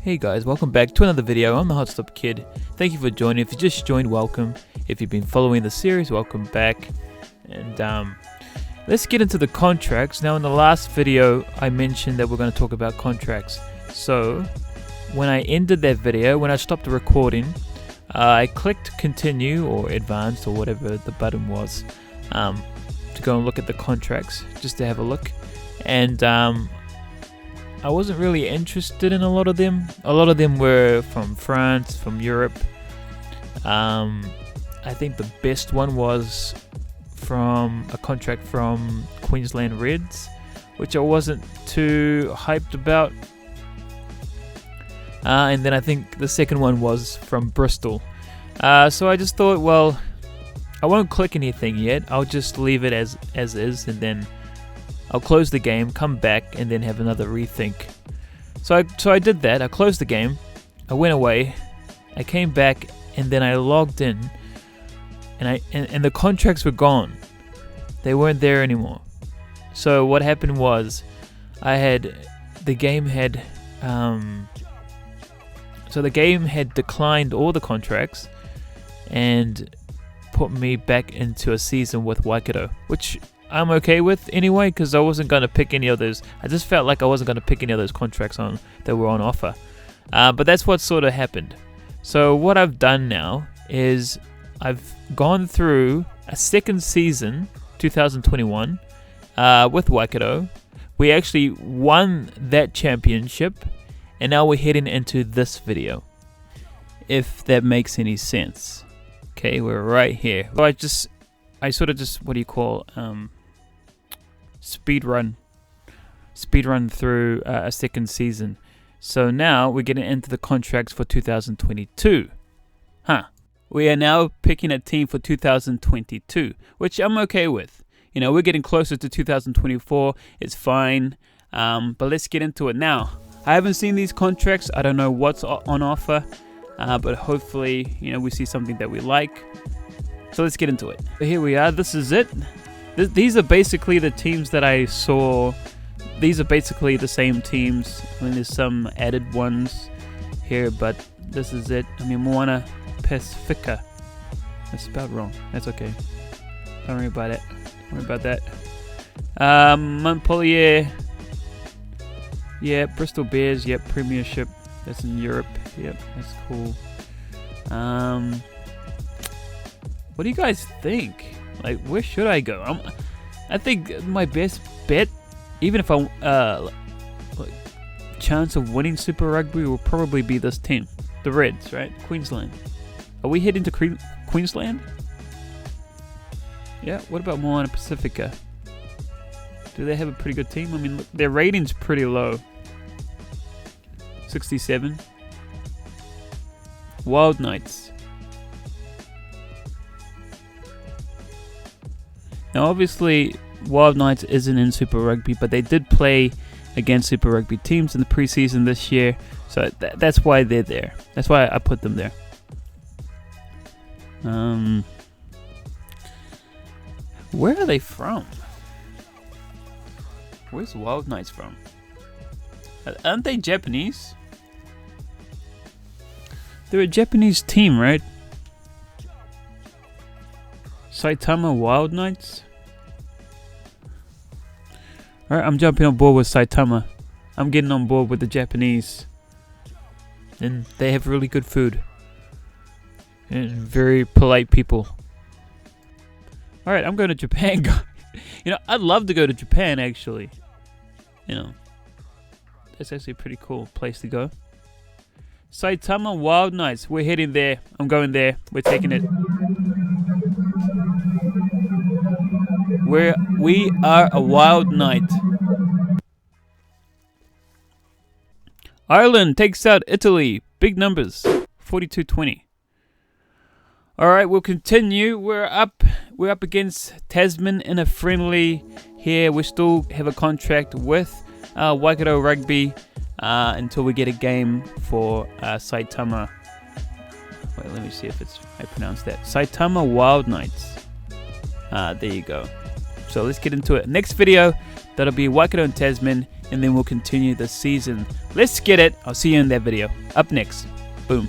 Hey guys, welcome back to another video. I'm the Hotstop Kid. Thank you for joining. If you just joined, welcome. If you've been following the series, welcome back. And let's get into the contracts. Now in the last video, I mentioned that we're going to talk about contracts. So when I ended that video, when I stopped the recording, I clicked continue or advanced or whatever the button was to go and look at the contracts, just to have a look. And I wasn't really interested in a lot of them. A lot of them were from France, from Europe. I think the best one was from a contract from Queensland Reds, which I wasn't too hyped about. And then I think the second one was from Bristol. So I just thought, well, I won't click anything yet. I'll just leave it as is, and then I'll close the game, come back, and then have another rethink. So I did that. I closed the game. I went away. I came back, and then I logged in, and the contracts were gone. They weren't there anymore. So what happened was, the game had declined all the contracts and put me back into a season with Waikato, which I'm okay with anyway, because I wasn't going to pick any of those. I just felt like I wasn't going to pick any of those contracts that were on offer. But that's what sort of happened. So what I've done now is I've gone through a second season, 2021, with Waikato. We actually won that championship, and now we're heading into this video, if that makes any sense. Okay, we're right here. So I sort of just, what do you call, speed run through a second season. So now we're getting into the contracts for 2022. We are now picking a team for 2022, which I'm okay with. You know, we're getting closer to 2024. It's fine. But let's get into it now. I haven't seen these contracts. I don't know what's on offer. But hopefully, you know, we see something that we like. So let's get into it. Here we are. This is it. These are basically the teams that I saw. These are basically the same teams. I mean, there's some added ones here, but this is it. I mean, Moana Pacifica. That's spelled wrong. That's okay. Don't worry about it. Don't worry about that. Montpellier. Yeah, Bristol Bears. Yep, Premiership. That's in Europe. Yep, that's cool. What do you guys think? Like, where should I go? I think my best bet, even if chance of winning Super Rugby, will probably be this team, the Reds, right? Queensland. Are we heading to Queensland? Yeah. What about Moana Pacifica? Do they have a pretty good team? I mean, look, their rating's pretty low. 67. Wild Knights. Now obviously Wild Knights isn't in Super Rugby, but they did play against Super Rugby teams in the preseason this year, so that's why they're there. That's why I put them there. Where are they from? Where's Wild Knights from? Aren't they Japanese? They're a Japanese team, right? Saitama Wild Knights. Alright, I'm jumping on board with Saitama. I'm getting on board with the Japanese. And they have really good food. And very polite people. Alright, I'm going to Japan, guys. You know, I'd love to go to Japan, actually. You know, that's actually a pretty cool place to go. Saitama Wild Knights. We're heading there. I'm going there. We're taking it. We are a Wild Knight. Ireland takes out Italy. Big numbers. 42-20. Alright, we'll continue. We're up against Tasman in a friendly here. We still have a contract with Waikato Rugby until we get a game for Saitama. Wait, let me see if I pronounce that. Saitama Wild Knights. There you go. So let's get into it. Next video, that'll be Waikato and Tasman, and then we'll continue the season. Let's get it. I'll see you in that video. Up next. Boom.